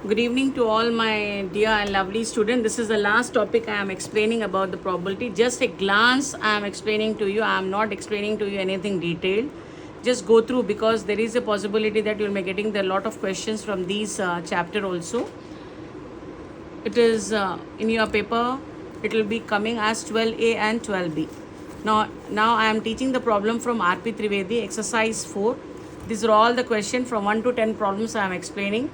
Good evening to all my dear and lovely students. This is the last topic I am explaining about the probability. Just a glance I am explaining to you. I am not explaining to you anything detailed. Just go through because there is a possibility that you will be getting a lot of questions from these chapter also. It is in your paper. It will be coming as 12A and 12B. Now I am teaching the problem from R.P. Trivedi, exercise 4. These are all the questions from 1 to 10 problems I am explaining.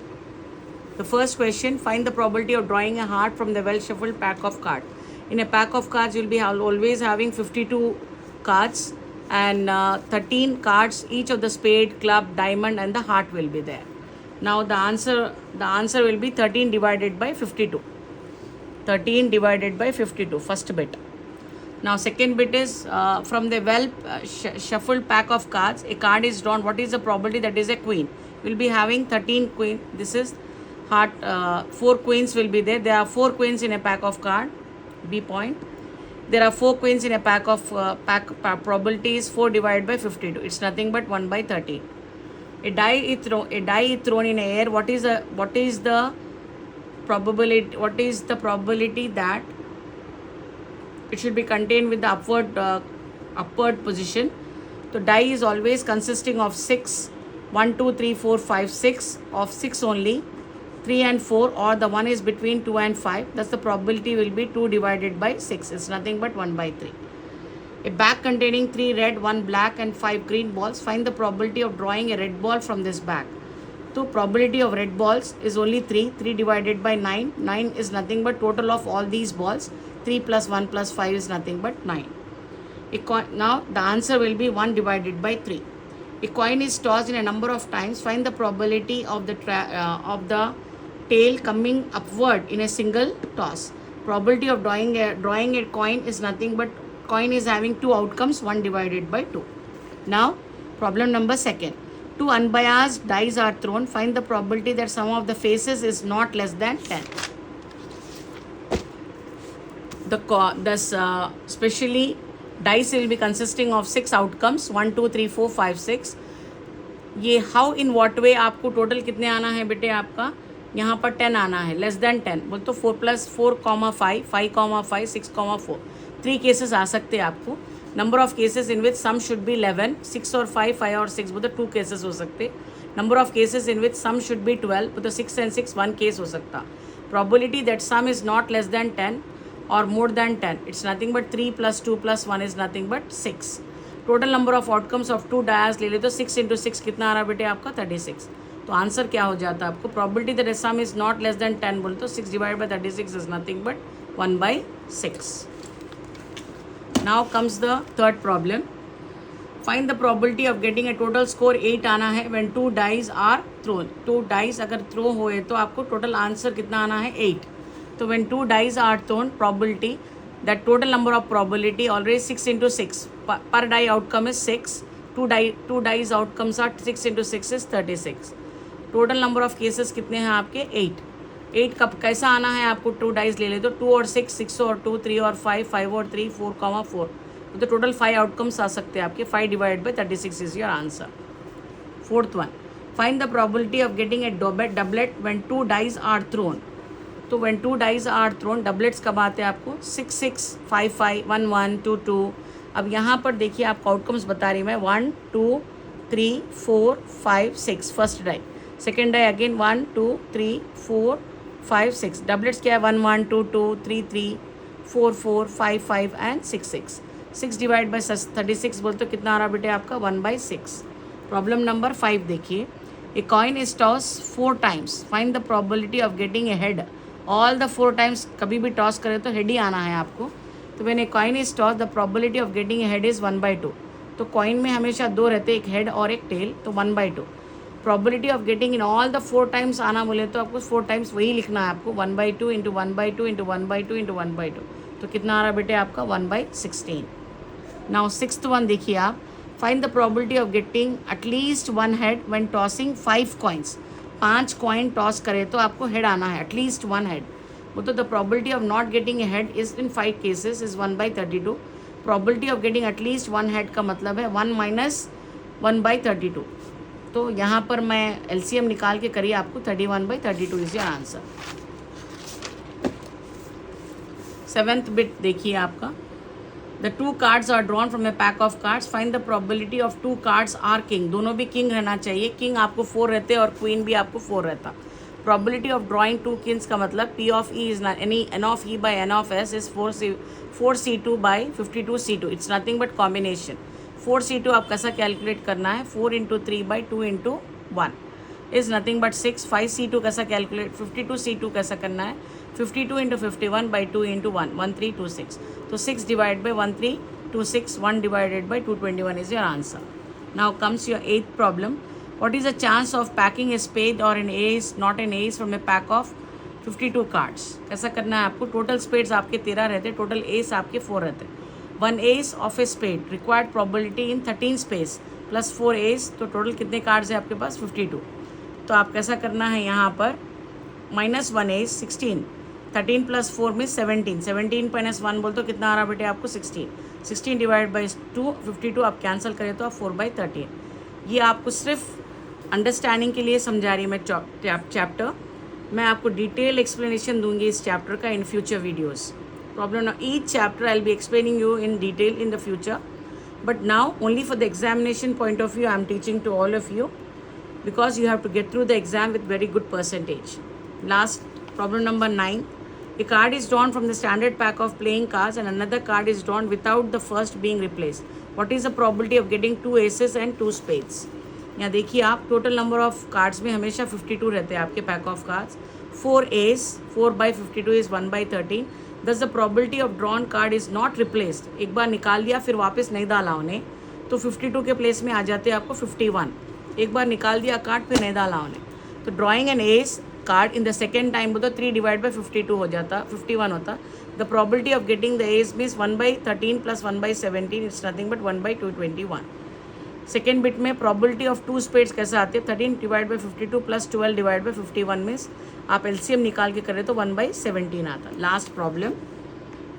The first question, find the probability of drawing a heart from the well-shuffled pack of cards. In a pack of cards, you'll be always having 52 cards and 13 cards, each of the spade, club, diamond and the heart will be there. Now the answer will be 13 divided by 52. 13 divided by 52, first bit. Now second bit is from the shuffled pack of cards, a card is drawn. What is the probability that is a queen? We'll be having 13 queen. This is heart. 4 queens will be there. There are 4 queens in a pack of card. B point. There are 4 queens in a pack of probability is 4 divided by 52. It's nothing but 1 by 13. A die is thrown in air. What is the probability? What is the probability that it should be contained with the upward position? So die is always consisting of 6. 1, 2, 3, 4, 5, 6 of 6 only. 3 and 4 or the one is between 2 and 5. Thus the probability will be 2 divided by 6. It's nothing but 1 by 3. A bag containing 3 red, 1 black and 5 green balls. Find the probability of drawing a red ball from this bag. So probability of red balls is only 3. 3 divided by 9. 9 is nothing but total of all these balls. 3 plus 1 plus 5 is nothing but 9. Now the answer will be 1 divided by 3. A coin is tossed in a number of times. Find the probability of the tail coming upward in a single toss. Probability of drawing a coin is nothing but coin is having 2 outcomes, 1 divided by 2. Now problem number 2. 2 unbiased dice are thrown. Find the probability that sum of the faces is not less than 10. Especially dice will be consisting of 6 outcomes, 1, 2, 3, 4, 5, 6. ये how in what वे आपको total कितने आना है बेटे? आपका यहाँ पर 10 आना है, लेस देन 10 बोल तो 4 plus 4 comma 5, 5 comma 5, 6 comma 4. 3 cases आ सकते हैं आपको. Number of cases in which sum should be 11, 6 और 5, 5 और 6 बोल तो 2 केसेस हो सकते. Number of cases in which sum should be 12 बोल तो 6 and 6 1 केस हो सकता. Probability that sum is not less than 10 or more than 10, it's nothing but 3 plus 2 plus 1 is nothing but 6. Total number of outcomes of 2 dice ले ले तो 6 into 6 कितना आ रहा बेटे आपका? 36. तो आंसर क्या हो जाता है आपको? Probability that sum is not less than 10 बोले तो 6 divide by 36 is nothing but 1 by 6. Now comes the third problem. Find the probability of getting a total score 8 आना है when 2 dice are thrown. 2 dice अगर throw हुए तो आपको total answer कितना आना है? 8. तो when 2 dice are thrown, probability that total number of probability always 6 into 6 per die outcome is 6. 2 dice outcomes are 6 into 6 is 36. Total number of cases कितने हैं आपके? 8. 8 कब कैसा आना है आपको? 2 डाइस ले ले तो 2 और 6, 6 और 2, 3 और 5, 5 और 3, 4 कॉमा 4. तो टोटल 5 आउटकम्स आ सकते हैं आपके. 5 divide by 36 is your answer. Fourth one, find the probability of getting a doublet when 2 dice are thrown. तो when 2 dice are thrown, doublets कब आते हैं आपको? 6 6, 5 5, 1 1, 2 2. अब यहाँ पर देखिए आपको आउटकम्स बता रही मैं. 1 2 3 4 5 6 first die. Second die again 1 2 3 4 5 6. Doublets क्या है? 1 1, 2 2, 3 3, 4 4, 5 5 एंड 6 6. 6 डिवाइड बाई 36 बोल तो कितना आ रहा बेटे आपका? 1 by 6. प्रॉब्लम नंबर 5 देखिए. A coin is toss 4 times. Find the probability of getting a head. All the 4 times कभी भी टॉस करें तो हेड ही आना है आपको. तो when A coin is toss, the probability of getting a head is 1 by 2. तो कॉइन में हमेशा 2 रहते, एक हेड और एक टेल, तो 1 by 2. Probability of getting in all the 4 times आना बोले तो आपको 4 times वही लिखना है आपको. 1 by 2 into 1 by 2 into 1 by 2 into 1 by 2. तो कितना आ रहा बेटे आपका? 1 by 16. नाउ सिक्स्थ वन देखिए आप. Find the probability of getting at least 1 head when tossing 5 coins. 5 coin toss करे तो आपको हेड आना है, एटलीस्ट 1 head. तो the probability of not getting a head is in 5 cases is 1 by 32. Probability of getting at least 1 head का मतलब है 1 minus 1 by 32. तो यहाँ पर मैं LCM निकाल के करिए आपको 31/32 is your answer. 7th bit देखिए आपका, the 2 cards are drawn from a pack of cards, find the probability of 2 cards are king. दोनों भी किंग रहना चाहिए, किंग आपको 4 रहते और क्वीन भी आपको 4 रहता। प्रोबेबिलिटी ऑफ ड्रॉइंग 2 किंग्स का मतलब P of E is any N of E by N of S is 4C2 by 52C2, it's nothing but combination. 4C2 आप कैसा कैलकुलेट करना है, 4 into 3 by 2 into 1 is nothing but 6। 5C2 कैसा calculate, 52C2 कैसा करना है, 52 into 51 by 2 into 1, 1326। तो 6 divided by 1326, 1 divided by 221 is your answer. Now comes your 8th problem. What is the chance of packing a spade or an ace, not an ace, from a pack of 52 cards? कैसा करना है आपको, total spades आपके 13 रहते, total S आपके 4 रहते। 1 ace of a spade, required probability in 13 space plus 4 ace, तो total कितने कार्ड्स है आपके पास, 52। तो आप कैसा करना है यहाँ पर, -1 ace 16, 13 plus 4 में 17, 17 minus 1 बोल तो कितना आ रहा बेटे आपको, 16। 16 डिवाइड बाई 2, 52 आप कैंसिल करें तो आप 4/13। ये आपको सिर्फ अंडरस्टैंडिंग के लिए समझा रही मैं चैप्टर। मैं आपको डिटेल एक्सप्लेनेशन दूंगी इस चैप्टर का in future videos. Problem now, each chapter I'll be explaining you in detail in the future, but now only for the examination point of view I'm teaching to all of you, because you have to get through the exam with very good percentage. Last problem number 9. A card is drawn from the standard pack of playing cards and another card is drawn without the first being replaced. What is the probability of getting 2 aces and 2 spades? यहाँ देखिए आप, total number of cards में हमेशा 52 रहते हैं आपके pack of cards. 4 ace, 4/52 is 1/13। Thus the probability of drawn card is not replaced, एक बार निकाल दिया फिर वापस नहीं डाला उन्हें, तो 52 के प्लेस में आ जाते हैं आपको 51। एक बार निकाल दिया कार्ड फिर नहीं डाला उन्हें, तो drawing an ace card in the second time बोलते 3 डिवाइड बाई 52 हो जाता, 51 होता। The probability of getting the ace means 1/13 plus 1/17, it's nothing but 1/221। Second bit में प्रोबेबिलिटी ऑफ 2 स्पेड्स कैसे आते हैं, 13 divide by 52 plus 12 divide by 51 means आप LCM निकाल के करें तो 1/17 आता। Last problem,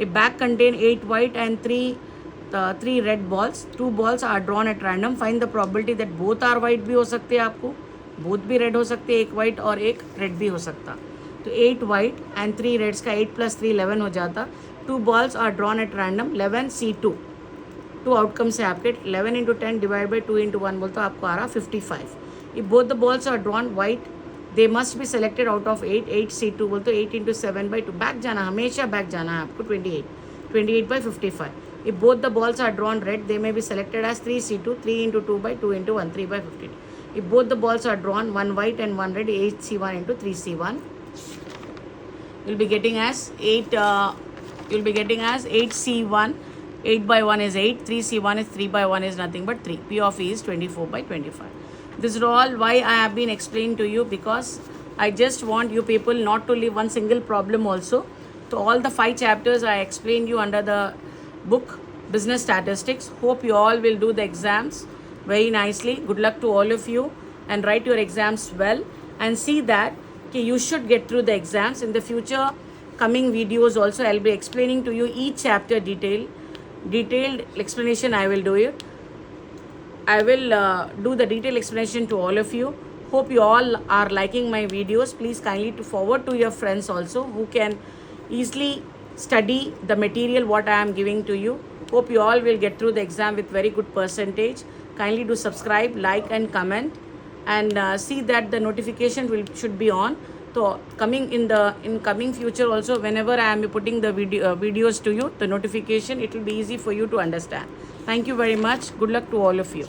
a bag contain 8 white and 3 red balls, 2 balls are drawn at random, find the probability that both are white भी हो सकते हैं आपको, both भी red हो सकते हैं, एक white और एक red भी हो सकता। तो 8 white and 3 reds का 8 plus 3 11 हो जाता। 2 balls are drawn at random, 11C2, 2 outcomes है आपके, 11 into 10 डिवाइड बाई 2 into 1 बोल तो आपको आ रहा 55। If both the balls are drawn white they must be selected out of 8, 8C2 बोल तो 8 into 7/2, बैक जाना, हमेशा बैक जाना है आपको, 28/55। If both the balls are drawn red they may be selected as 3C2, 3 into 2/2 into 1, 3/52। इफ both the balls are ड्रॉन 1 white and 1 red, 8C1 into 3C1, you'll be getting as 8C1, 8/1 is 8, 3C1 is 3/1 is nothing but 3. P of E is 24/25. This is all why I have been explaining to you, because I just want you people not to leave one single problem also. So all the 5 chapters I explained you under the book Business Statistics. Hope you all will do the exams very nicely. Good luck to all of you and write your exams well, and see that you should get through the exams. In the future coming videos also I'll be explaining to you each chapter detailed explanation. I will do it. I will do the detailed explanation to all of you. Hope you all are liking my videos. Please kindly to forward to your friends also who can easily study the material what I am giving to you. Hope you all will get through the exam with very good percentage. Kindly do subscribe, like and comment, and see that the notification should be on. So in coming future also, whenever I am putting the videos to you, the notification, it will be easy for you to understand. Thank you very much. Good luck to all of you.